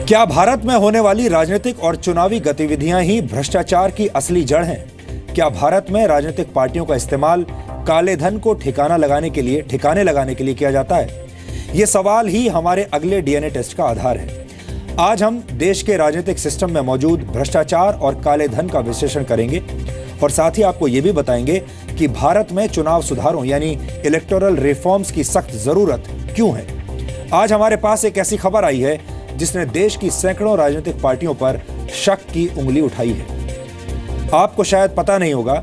क्या भारत में होने वाली राजनीतिक और चुनावी गतिविधियां ही भ्रष्टाचार की असली जड़ हैं? क्या भारत में राजनीतिक पार्टियों का इस्तेमाल काले धन को ठिकाने लगाने के लिए किया जाता है? ये सवाल ही हमारे अगले डीएनए टेस्ट का आधार है। आज हम देश के राजनीतिक सिस्टम में मौजूद भ्रष्टाचार और काले धन का विश्लेषण करेंगे और साथ ही आपको ये भी बताएंगे कि भारत में चुनाव सुधारों यानी इलेक्टोरल रिफॉर्म्स की सख्त जरूरत क्यों है। आज हमारे पास एक ऐसी खबर आई है जिसने देश की सैकड़ों राजनीतिक पार्टियों पर शक की उंगली उठाई है। आपको शायद पता नहीं होगा,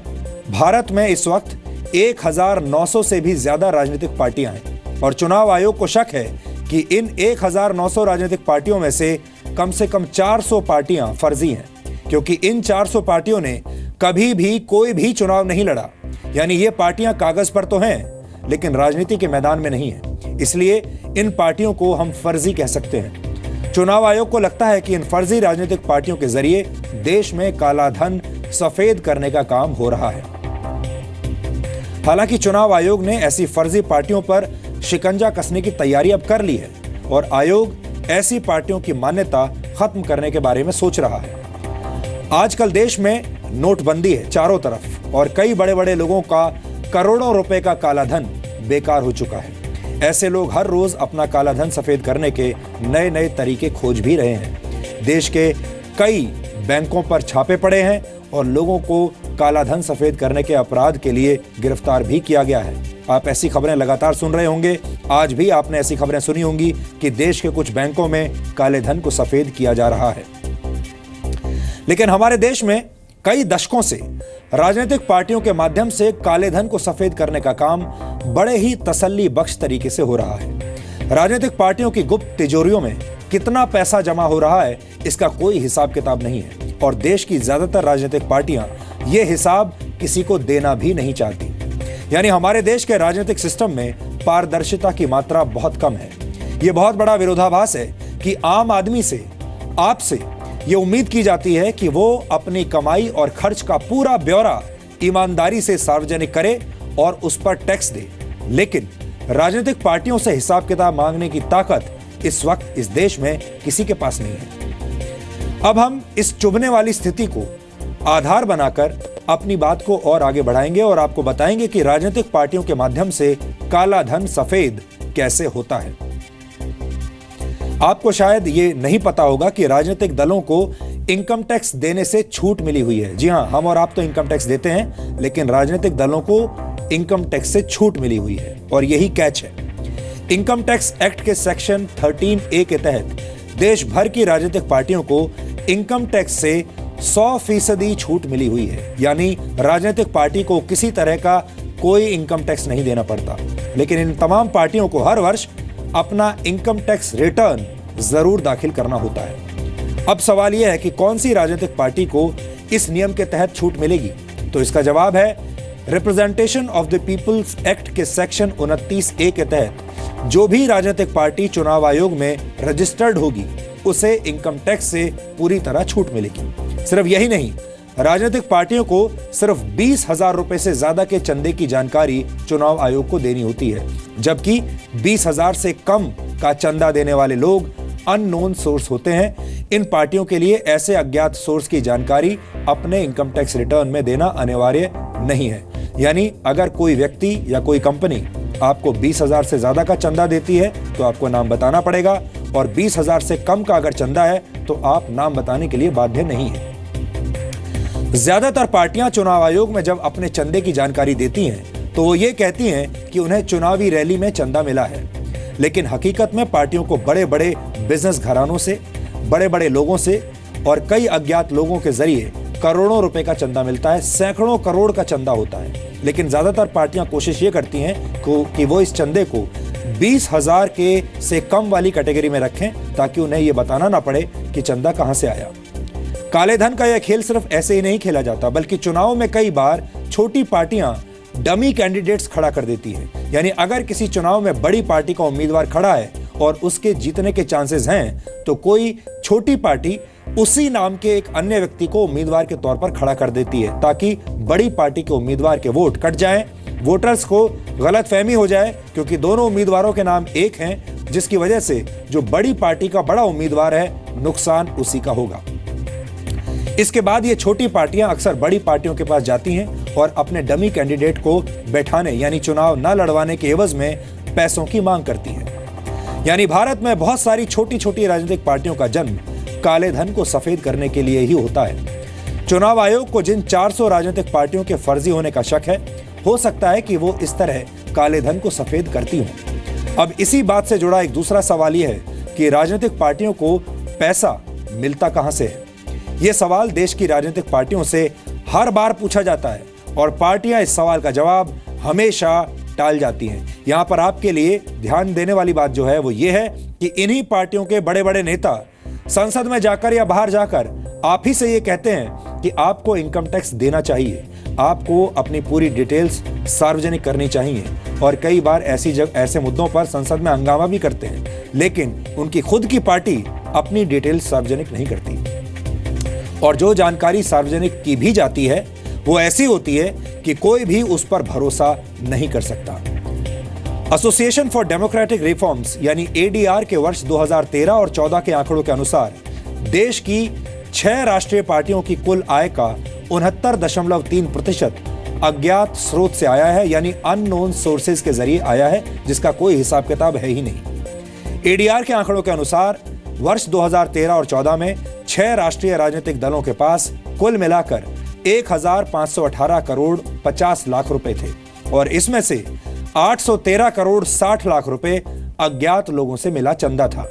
भारत में इस वक्त 1900 से भी ज्यादा राजनीतिक पार्टियां हैं और चुनाव आयोग को शक है कि इन 1900 राजनीतिक पार्टियों में से कम 400 पार्टियां फर्जी हैं, क्योंकि इन 400 पार्टियों ने कभी भी कोई भी चुनाव नहीं लड़ा। यानी ये पार्टियां कागज पर तो हैं लेकिन राजनीति के मैदान में नहीं है, इसलिए इन पार्टियों को हम फर्जी कह सकते हैं। चुनाव आयोग को लगता है कि इन फर्जी राजनीतिक पार्टियों के जरिए देश में काला धन सफेद करने का काम हो रहा है। हालांकि चुनाव आयोग ने ऐसी फर्जी पार्टियों पर शिकंजा कसने की तैयारी अब कर ली है और आयोग ऐसी पार्टियों की मान्यता खत्म करने के बारे में सोच रहा है। आजकल देश में नोटबंदी है चारों तरफ और कई बड़े बड़े लोगों का करोड़ों रुपए का काला धन बेकार हो चुका है। ऐसे लोग हर रोज अपना काला धन सफेद करने के नए नए तरीके खोज भी रहे हैं। देश के कई बैंकों पर छापे पड़े हैं और लोगों को काला धन सफेद करने के अपराध के लिए गिरफ्तार भी किया गया है। आप ऐसी खबरें लगातार सुन रहे होंगे। आज भी आपने ऐसी खबरें सुनी होंगी कि देश के कुछ बैंकों में काले धन को सफेद किया जा रहा है। लेकिन हमारे देश में कई दशकों से राजनीतिक पार्टियों के माध्यम से काले धन को सफेद करने का काम बड़े ही तसल्ली बख्श तरीके से हो रहा है। राजनीतिक पार्टियों की गुप्त तिजोरियों में कितना पैसा जमा हो रहा है इसका कोई हिसाब किताब नहीं है और देश की ज्यादातर राजनीतिक पार्टियां ये हिसाब किसी को देना भी नहीं चाहती। यानी हमारे देश के राजनीतिक सिस्टम में पारदर्शिता की मात्रा बहुत कम है। यह बहुत बड़ा विरोधाभास है कि आम आदमी से, आपसे ये उम्मीद की जाती है कि वो अपनी कमाई और खर्च का पूरा ब्यौरा ईमानदारी से सार्वजनिक करे और उस पर टैक्स दे, लेकिन राजनीतिक पार्टियों से हिसाब किताब मांगने की ताकत इस वक्त इस देश में किसी के पास नहीं है। अब हम इस चुभने वाली स्थिति को आधार बनाकर अपनी बात को और आगे बढ़ाएंगे और आपको बताएंगे कि राजनीतिक पार्टियों के माध्यम से काला धन सफेद कैसे होता है। आपको शायद ये नहीं पता होगा कि राजनीतिक दलों को इनकम टैक्स देने से छूट मिली हुई है। जी हां, हम और आप तो इनकम टैक्स देते हैं, लेकिन राजनीतिक दलों को इनकम टैक्स से छूट मिली हुई है और यही कैच है। इनकम टैक्स एक्ट के सेक्शन 13A के तहत देश भर की राजनीतिक पार्टियों को इनकम टैक्स से 100% छूट मिली हुई है। यानी राजनीतिक पार्टी को किसी तरह का कोई इनकम टैक्स नहीं देना पड़ता। लेकिन इन तमाम पार्टियों को हर वर्ष अपना इनकम टैक्स रिटर्न जरूर दाखिल करना होता है। अब सवाल यह है कि कौन सी राजनीतिक पार्टी को इस नियम के तहत छूट मिलेगी? तो इसका जवाब है representation of the people's act के सेक्शन 29A के तहत जो भी राजनीतिक पार्टी चुनाव आयोग में रजिस्टर्ड होगी उसे इनकम टैक्स से पूरी तरह छूट मिलेगी। सिर्फ यही नहीं, राजनीतिक पार्टियों को सिर्फ 20,000 रुपए से ज्यादा के चंदे की जानकारी चुनाव आयोग को देनी होती है, जबकि 20,000 से कम का चंदा देने वाले लोग अननोन सोर्स होते हैं। इन पार्टियों के लिए ऐसे अज्ञात सोर्स की जानकारी अपने इनकम टैक्स रिटर्न में देना अनिवार्य नहीं है। यानी अगर कोई व्यक्ति या कोई कंपनी आपको 20,000 से ज्यादा का चंदा देती है तो आपको नाम बताना पड़ेगा और 20,000 से कम का अगर चंदा है तो आप नाम बताने के लिए बाध्य नहीं है। ज्यादातर पार्टियां चुनाव आयोग में जब अपने चंदे की जानकारी देती हैं तो वो ये कहती हैं कि उन्हें चुनावी रैली में चंदा मिला है, लेकिन हकीकत में पार्टियों को बड़े बड़े बिजनेस घरानों से, बड़े बड़े लोगों से और कई अज्ञात लोगों के जरिए करोड़ों रुपए का चंदा मिलता है, सैकड़ों करोड़ का चंदा होता है। लेकिन ज्यादातर पार्टियां कोशिश ये करती हैं कि वो इस चंदे को 20,000 के से कम वाली कैटेगरी में रखें ताकि उन्हें ये बताना ना पड़े कि चंदा कहां से आया। काले धन का यह खेल सिर्फ ऐसे ही नहीं खेला जाता, बल्कि चुनाव में कई बार छोटी पार्टियां डमी कैंडिडेट्स खड़ा कर देती हैं। यानी अगर किसी चुनाव में बड़ी पार्टी का उम्मीदवार खड़ा है और उसके जीतने के चांसेस हैं तो कोई छोटी पार्टी उसी नाम के एक अन्य व्यक्ति को उम्मीदवार के तौर पर खड़ा कर देती है ताकि बड़ी पार्टी के उम्मीदवार के वोट कट जाएं, वोटर्स को गलतफहमी हो जाए क्योंकि दोनों उम्मीदवारों के नाम एक हैं, जिसकी वजह से जो बड़ी पार्टी का बड़ा उम्मीदवार है नुकसान उसी का होगा। इसके बाद ये छोटी पार्टियां अक्सर बड़ी पार्टियों के पास जाती हैं और अपने डमी कैंडिडेट को बैठाने यानी चुनाव न लड़वाने के एवज में पैसों की मांग करती है। यानी भारत में बहुत सारी छोटी छोटी राजनीतिक पार्टियों का जन्म काले धन को सफेद करने के लिए ही होता है। चुनाव आयोग को जिन 400 राजनीतिक पार्टियों के फर्जी होने का शक है, हो सकता है कि वो इस तरह काले धन को सफेद करती हों। अब इसी बात से जुड़ा एक दूसरा सवाल यह है कि राजनीतिक पार्टियों को पैसा मिलता कहां से है। यह सवाल देश की राजनीतिक पार्टियों से हर बार पूछा जाता है और पार्टियां इस सवाल का जवाब हमेशा टाल जाती हैं। यहां पर आपके लिए ध्यान देने वाली बात जो है वो ये है कि इन्हीं पार्टियों के बड़े बड़े नेता संसद में जाकर या बाहर जाकर आप ही से ये कहते हैं कि आपको इनकम टैक्स देना चाहिए, आपको अपनी पूरी डिटेल्स सार्वजनिक करनी चाहिए और कई बार ऐसे मुद्दों पर संसद में हंगामा भी करते हैं, लेकिन उनकी खुद की पार्टी अपनी डिटेल्स सार्वजनिक नहीं करती और जो जानकारी सार्वजनिक की भी जाती है वो ऐसी होती है कि कोई भी उस पर भरोसा नहीं कर सकता। एसोसिएशन फॉर डेमोक्रेटिक रिफॉर्म्स यानी एडीआर के वर्ष 2013 और 14 के आंकड़ों के अनुसार देश की 6 राष्ट्रीय पार्टियों की कुल आय का 69.3% अज्ञात स्रोत से आया है, यानी अननोन सोर्सेज के जरिए आया है, जिसका कोई हिसाब किताब है ही नहीं। एडीआर के आंकड़ों के अनुसार वर्ष 2013 और 14 में 6 राष्ट्रीय राजनीतिक दलों के पास कुल मिलाकर 1518 करोड़ 50 लाख रुपए थे और इसमें से 813 करोड़ 60 लाख रुपए अज्ञात लोगों से मिला चंदा था।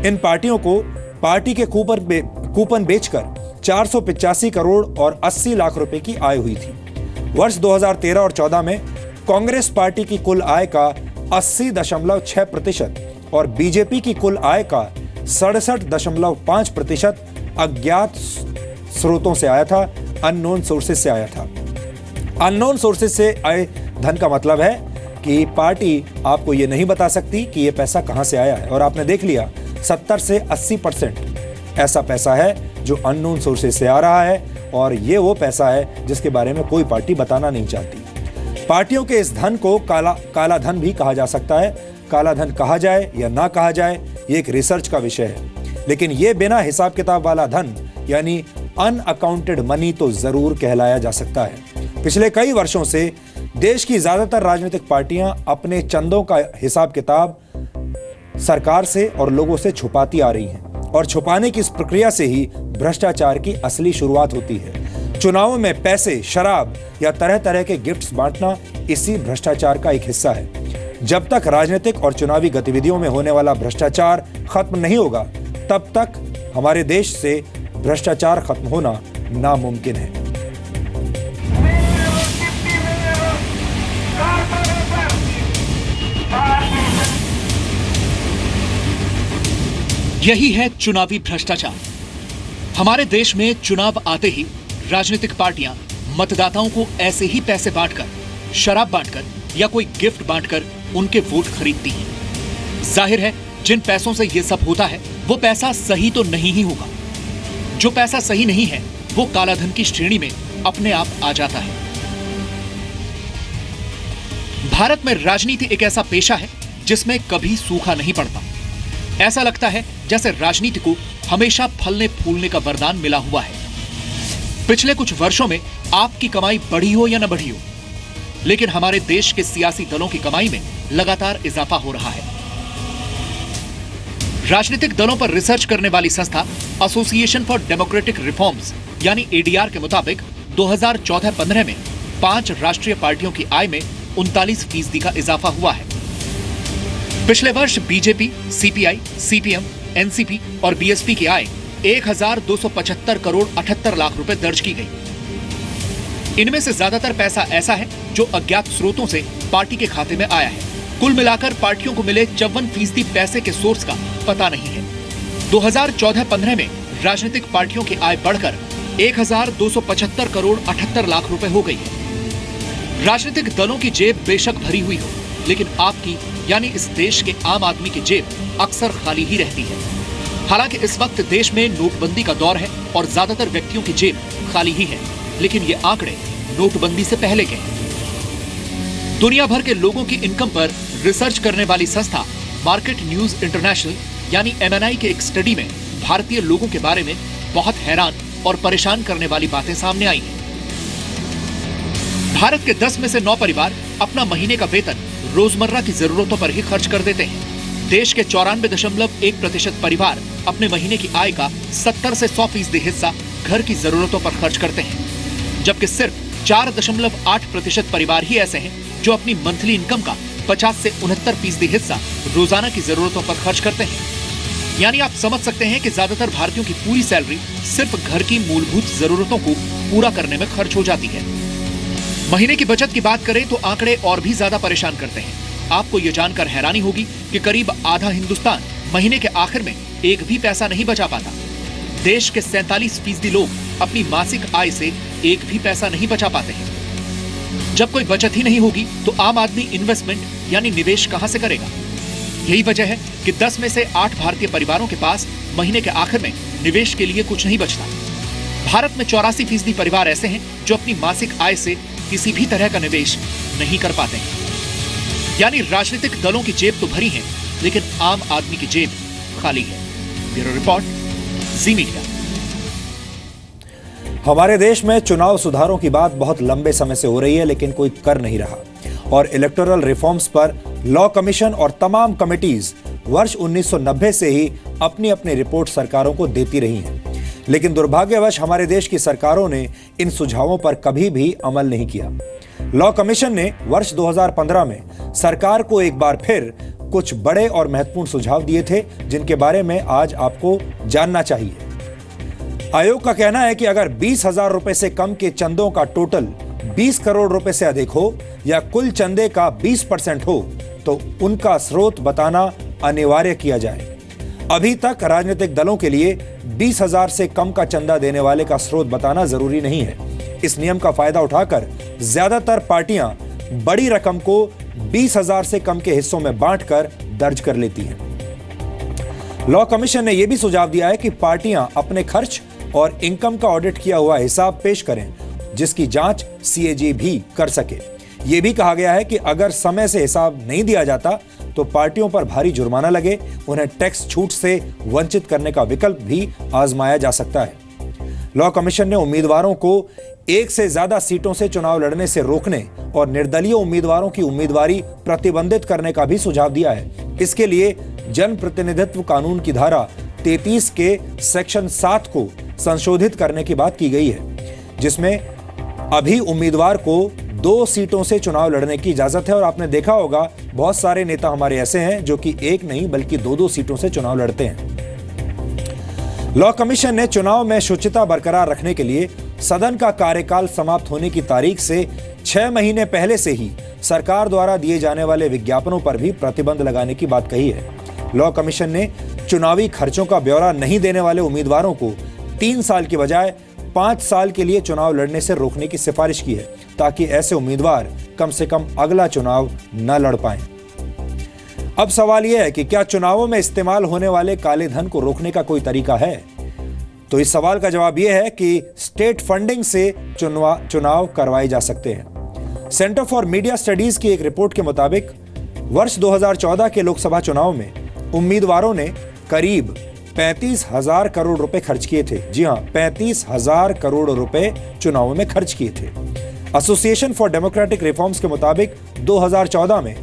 इन पार्टियों को पार्टी के कूपन बेचकर 485 करोड़ और 80 लाख रुपए की आय हुई थी। वर्ष 2013 और 14 में कांग्रेस पार्टी की कुल आय का 80.6% और बीजेपी की कुल आय का 67.5% अज्ञात स्रोतों से आया था, अननोन सोर्सेज से आया था। अननोन सोर्सेज से आए धन का मतलब है कि पार्टी आपको ये नहीं बता सकती कि ये पैसा कहां से आया है और आपने देख लिया 70 से 80% ऐसा पैसा है जो अननोन सोर्सेज से आ रहा है और ये वो पैसा है जिसके बारे में कोई पार्टी बताना नहीं चाहती। पार्टियों के इस धन को काला धन भी कहा जा सकता है। काला धन कहा जाए या ना कहा जाए ये एक रिसर्च का विषय है, लेकिन ये बिना हिसाब किताब वाला धन यानी अनअकाउंटेड मनी तो जरूर कहलाया जा सकता है। पिछले कई वर्षों से देश की ज्यादातर राजनीतिक पार्टियां अपने चंदों का हिसाब किताब सरकार से और लोगों से छुपाती आ रही हैं और छुपाने की इस प्रक्रिया से ही भ्रष्टाचार की असली शुरुआत होती है। चुनावों में पैसे, शराब या तरह तरह के गिफ्ट्स बांटना इसी भ्रष्टाचार का एक हिस्सा है। जब तक राजनीतिक और चुनावी गतिविधियों में होने वाला भ्रष्टाचार खत्म नहीं होगा, तब तक हमारे देश से भ्रष्टाचार खत्म होना नामुमकिन है। यही है चुनावी भ्रष्टाचार। हमारे देश में चुनाव आते ही राजनीतिक पार्टियां मतदाताओं को ऐसे ही पैसे बांटकर, शराब बांटकर या कोई गिफ्ट बांटकर उनके वोट खरीदती हैं। जाहिर है जिन पैसों से यह सब होता है वो पैसा सही तो नहीं ही होगा। जो पैसा सही नहीं है वो कालाधन की श्रेणी में अपने आप आ जाता है। भारत में राजनीति एक ऐसा पेशा है जिसमें कभी सूखा नहीं पड़ता। ऐसा लगता है जैसे राजनीति को हमेशा फलने फूलने का वरदान मिला हुआ है। पिछले कुछ वर्षों में आपकी कमाई बढ़ी हो या न बढ़ी हो, लेकिन हमारे देश के सियासी दलों की कमाई में लगातार इजाफा हो रहा है। राजनीतिक दलों पर रिसर्च करने वाली संस्था एसोसिएशन फॉर डेमोक्रेटिक रिफॉर्म्स यानी एडीआर के मुताबिक 2014-15 में 5 राष्ट्रीय पार्टियों की आय में 39% का इजाफा हुआ है। पिछले वर्ष बीजेपी, सीपीआई, सीपीएम, एनसीपी और बीएसपी की आय 1275 करोड़ 78 लाख रुपए दर्ज की गई। इनमें से ज्यादातर पैसा ऐसा है जो अज्ञात स्रोतों से पार्टी के खाते में आया है। कुल मिलाकर पार्टियों को मिले 54% पैसे के सोर्स का पता नहीं है। 2014-15 में राजनीतिक पार्टियों की आय बढ़कर 1275 करोड़ 78 लाख रुपए हो गई है। राजनीतिक दलों की जेब बेशक भरी हुई हो, लेकिन आपकी यानी इस देश के आम आदमी की जेब अक्सर खाली ही रहती है। हालांकि इस वक्त देश में नोटबंदी का दौर है और ज्यादातर व्यक्तियों की जेब खाली ही है, लेकिन ये आंकड़े नोटबंदी से पहले के हैं। दुनिया भर के लोगों की इनकम पर रिसर्च करने वाली संस्था मार्केट न्यूज इंटरनेशनल यानी MNI के एक स्टडी में भारतीय लोगों के बारे में बहुत हैरान और परेशान करने वाली बातें सामने आई हैं। भारत के 10 में से 9 परिवार अपना महीने का वेतन रोजमर्रा की जरूरतों पर ही खर्च कर देते हैं। देश के 94.1% परिवार अपने महीने की आय का 70 से 100% हिस्सा घर की जरूरतों पर खर्च करते हैं, जबकि सिर्फ 4.8% परिवार ही ऐसे हैं जो अपनी मंथली इनकम का 50 से 69% हिस्सा रोजाना की जरूरतों पर खर्च करते हैं। यानी आप समझ सकते हैं कि ज्यादातर भारतीयों की पूरी सैलरी सिर्फ घर की मूलभूत जरूरतों को पूरा करने में खर्च हो जाती है। महीने की बचत की बात करें तो आंकड़े और भी ज्यादा परेशान करते हैं। आपको यह जानकर हैरानी होगी कि करीब आधा हिंदुस्तान महीने के आखिर में एक भी पैसा नहीं बचा पाता। देश के 47% लोग अपनी मासिक आय से एक भी पैसा नहीं बचा पाते हैं। जब कोई बचत ही नहीं होगी तो आम आदमी इन्वेस्टमेंट यानी निवेश कहां से करेगा? यही वजह है कि 10 में से 8 भारतीय परिवारों के पास महीने के आखिर में निवेश के लिए कुछ नहीं बचता। भारत में 84% परिवार ऐसे हैं जो अपनी मासिक आय से किसी भी तरह का निवेश नहीं कर पाते हैं। यानी राजनीतिक दलों की जेब तो भरी है, लेकिन आम आदमी की जेब खाली है। ब्यूरो रिपोर्ट, जी मीडिया। हमारे देश में चुनाव सुधारों की बात बहुत लंबे समय से हो रही है, लेकिन कोई कर नहीं रहा और इलेक्टोरल रिफॉर्म्स पर लॉ कमीशन और तमाम कमिटीज वर्ष 1990 से ही अपनी अपनी रिपोर्ट सरकारों को देती रही हैं। लेकिन दुर्भाग्यवश हमारे देश की सरकारों ने इन सुझावों पर कभी भी अमल नहीं किया। लॉ कमीशन ने वर्ष 2015 में सरकार को एक बार फिर कुछ बड़े और महत्वपूर्ण सुझाव दिए थे, जिनके बारे में आज आपको जानना चाहिए। आयोग का कहना है कि अगर 20,000 रुपए से कम के चंदों का टोटल 20 करोड़ रुपए से अधिक हो या कुल चंदे का 20% हो तो उनका स्रोत बताना अनिवार्य किया जाए। अभी तक राजनीतिक दलों के लिए 20,000 से कम का चंदा देने वाले का स्रोत बताना जरूरी नहीं है। इस नियम का फायदा उठाकर ज्यादातर पार्टियां बड़ी रकम को 20,000 से कम के हिस्सों में बांटकर दर्ज कर लेती हैं। लॉ कमीशन ने यह भी सुझाव दिया है कि पार्टियां अपने खर्च और इनकम का ऑडिट किया हुआ हिसाब पेश करें, जिसकी जांच सीएजी भी कर सके। यह भी कहा गया है कि अगर समय से हिसाब नहीं दिया जाता तो पार्टियों पर भारी जुर्माना लगे, उन्हें टैक्स छूट से वंचित करने का विकल्प भी आजमाया जा सकता है। लॉ कमीशन ने उम्मीदवारों को एक से ज्यादा सीटों से चुनाव लड़ने से रोकने और निर्दलीय उम्मीदवारों की उम्मीदवारी प्रतिबंधित करने का भी सुझाव दिया है। इसके लिए जन प्रतिनिधित्व कानून की धारा 33 के सेक्शन 7 को संशोधित करने की बात की गई है, जिसमें अभी उम्मीदवार को 2 सीटों से चुनाव लड़ने की इजाजत है। और आपने देखा होगा बहुत सारे नेता हमारे ऐसे हैं जो कि एक नहीं बल्कि 2-2 सीटों से चुनाव लड़ते हैं। लॉ कमीशन ने चुनाव में शुचिता बरकरार रखने के लिए सदन का कार्यकाल समाप्त होने की तारीख से 6 महीने पहले से ही सरकार द्वारा दिए जाने वाले विज्ञापनों पर भी प्रतिबंध लगाने की बात कही है। लॉ कमीशन ने चुनावी खर्चों का ब्यौरा नहीं देने वाले उम्मीदवारों को 3 साल की बजाय 5 साल के लिए चुनाव लड़ने से रोकने की सिफारिश की है, ताकि ऐसे उम्मीदवार कम से कम अगला चुनाव न लड़ पाएं। अब सवाल यह है कि क्या चुनावों में इस्तेमाल होने वाले काले धन को रोकने का कोई तरीका है? तो इस सवाल का जवाब यह है कि स्टेट फंडिंग से चुनाव करवाए जा सकते हैं। सेंटर फॉर मीडिया स्टडीज की एक रिपोर्ट के मुताबिक वर्ष 2014 के लोकसभा चुनाव में उम्मीदवारों ने करीब 35,000 करोड़ रुपए खर्च किए थे। जी हां, 35,000 करोड़ रुपए चुनावों में खर्च किए थे। एसोसिएशन फॉर डेमोक्रेटिक रिफॉर्म्स के मुताबिक 2014 में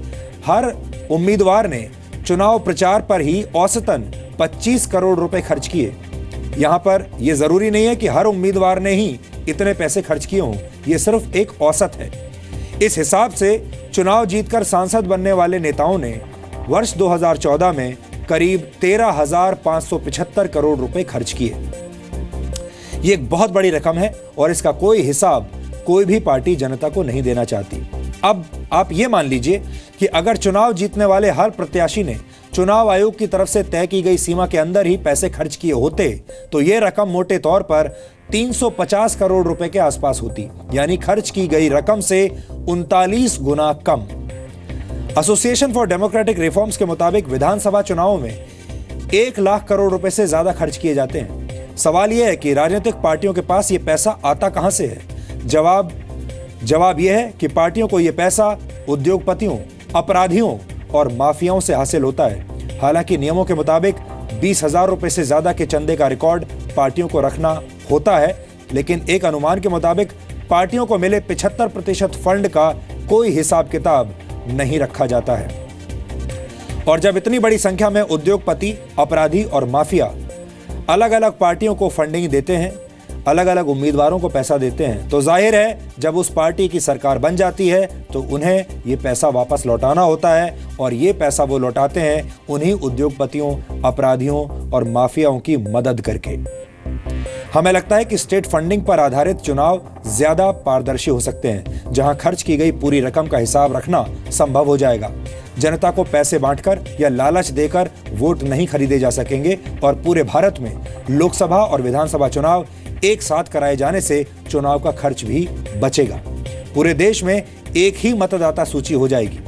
हर उम्मीदवार ने चुनाव प्रचार पर ही औसतन 25 करोड़ रुपए खर्च किए। यहां पर यह जरूरी नहीं है कि हर उम्मीदवार ने ही इतने पैसे खर्च किए हों, यह सिर्फ एक औसत है। इस हिसाब से चुनाव जीतकर सांसद बनने वाले नेताओं ने वर्ष 2014 में करीब 13,575 करोड़ रुपए खर्च किए। यह एक बहुत बड़ी रकम है और इसका कोई हिसाब कोई भी पार्टी जनता को नहीं देना चाहती। अब आप ये मान लीजिए कि अगर चुनाव जीतने वाले हर प्रत्याशी ने चुनाव आयोग की तरफ से तय की गई सीमा के अंदर ही पैसे खर्च किए होते तो यह रकम मोटे तौर पर 350 करोड़ रुपए के आसपास होती, यानी खर्च की गई रकम से 39 गुना कम। एसोसिएशन फॉर डेमोक्रेटिक रिफॉर्म्स के मुताबिक विधानसभा चुनावों में 1 लाख करोड़ रुपए से ज्यादा खर्च किए जाते हैं। सवाल यह है कि राजनीतिक पार्टियों के पास यह पैसा आता कहां से है? जवाब यह है कि पार्टियों को यह पैसा उद्योगपतियों, अपराधियों और माफियाओं से हासिल होता है। हालांकि नियमों के मुताबिक 20,000 रुपए से ज्यादा के चंदे का रिकॉर्ड पार्टियों को रखना होता है, लेकिन एक अनुमान के मुताबिक पार्टियों को मिले 75% फंड का कोई हिसाब किताब नहीं रखा जाता है। और जब इतनी बड़ी संख्या में उद्योगपति, अपराधी और माफिया अलग अलग पार्टियों को फंडिंग देते हैं, अलग अलग उम्मीदवारों को पैसा देते हैं, तो जाहिर है जब उस पार्टी की सरकार बन जाती है तो उन्हें ये पैसा वापस लौटाना होता है, और ये पैसा वो लौटाते हैं उन्हीं उद्योगपतियों, अपराधियों और माफियाओं की मदद करके। हमें लगता है कि स्टेट फंडिंग पर आधारित चुनाव ज्यादा पारदर्शी हो सकते हैं, जहां खर्च की गई पूरी रकम का हिसाब रखना संभव हो जाएगा। जनता को पैसे बांटकर या लालच देकर वोट नहीं खरीदे जा सकेंगे, और पूरे भारत में लोकसभा और विधानसभा चुनाव एक साथ कराए जाने से चुनाव का खर्च भी बचेगा। पूरे देश में एक ही मतदाता सूची हो जाएगी।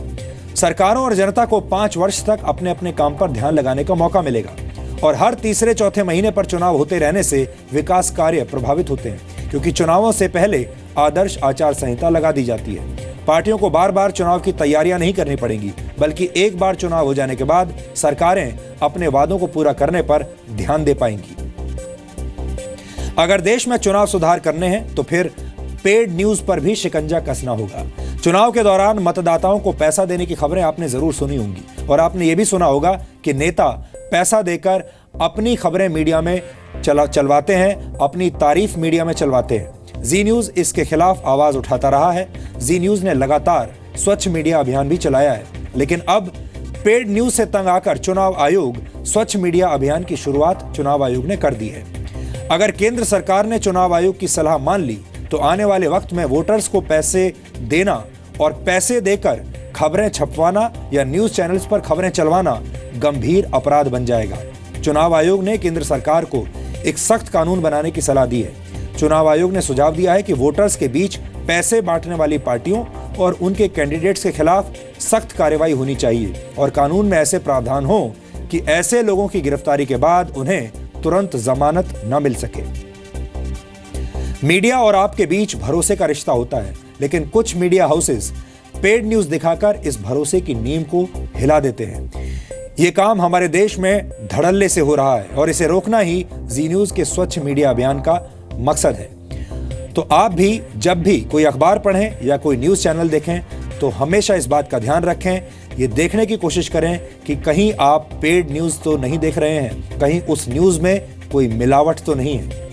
सरकारों और जनता को 5 वर्ष तक अपने अपने काम पर ध्यान लगाने का मौका मिलेगा, और हर तीसरे चौथे महीने पर चुनाव होते रहने से विकास कार्य प्रभावित होते हैं, क्योंकि चुनावों से पहले आदर्श आचार संहिता लगा दी जाती है। पार्टियों को बार बार चुनाव की तैयारियां नहीं करनी पड़ेंगी, बल्कि एक बार चुनाव हो जाने के बाद सरकारें अपने वादों को पूरा करने पर ध्यान दे पाएंगी। अगर देश में चुनाव सुधार करने हैं तो फिर पेड न्यूज पर भी शिकंजा कसना होगा। चुनाव के दौरान मतदाताओं को पैसा देने की खबरें आपने जरूर सुनी होंगी, और आपने ये भी सुना होगा कि नेता पैसा देकर अपनी खबरें मीडिया में चलवाते हैं, अपनी तारीफ मीडिया में चलवाते हैं। जी न्यूज इसके खिलाफ आवाज उठाता रहा है। जी न्यूज ने लगातार स्वच्छ मीडिया अभियान भी चलाया है, लेकिन अब पेड न्यूज से तंग आकर चुनाव आयोग स्वच्छ मीडिया अभियान की शुरुआत चुनाव आयोग ने कर दी है। अगर केंद्र सरकार ने चुनाव आयोग की सलाह मान ली तो आने वाले वक्त में वोटर्स को पैसे देना और पैसे देकर खबरें छपवाना या न्यूज चैनल्स पर खबरें चलवाना गंभीर अपराध बन जाएगा। चुनाव आयोग ने केंद्र सरकार को एक सख्त कानून बनाने की सलाह दी है। चुनाव आयोग ने सुझाव दिया है कि वोटर्स के बीच पैसे बांटने वाली पार्टियों और उनके कैंडिडेट्स के खिलाफ सख्त कार्रवाई होनी चाहिए, और कानून में ऐसे प्रावधान हो कि ऐसे लोगों की गिरफ्तारी के बाद उन्हें तुरंत जमानत न मिल सके। मीडिया और आपके बीच भरोसे का रिश्ता होता है, लेकिन कुछ मीडिया हाउसेस पेड न्यूज दिखाकर इस भरोसे की नींव को हिला देते हैं। ये काम हमारे देश में धड़ल्ले से हो रहा है, और इसे रोकना ही जी न्यूज के स्वच्छ मीडिया अभियान का मकसद है। तो आप भी जब भी कोई अखबार पढ़ें या कोई न्यूज चैनल देखें तो हमेशा इस बात का ध्यान रखें, ये देखने की कोशिश करें कि कहीं आप पेड न्यूज तो नहीं देख रहे हैं, कहीं उस न्यूज में कोई मिलावट तो नहीं है।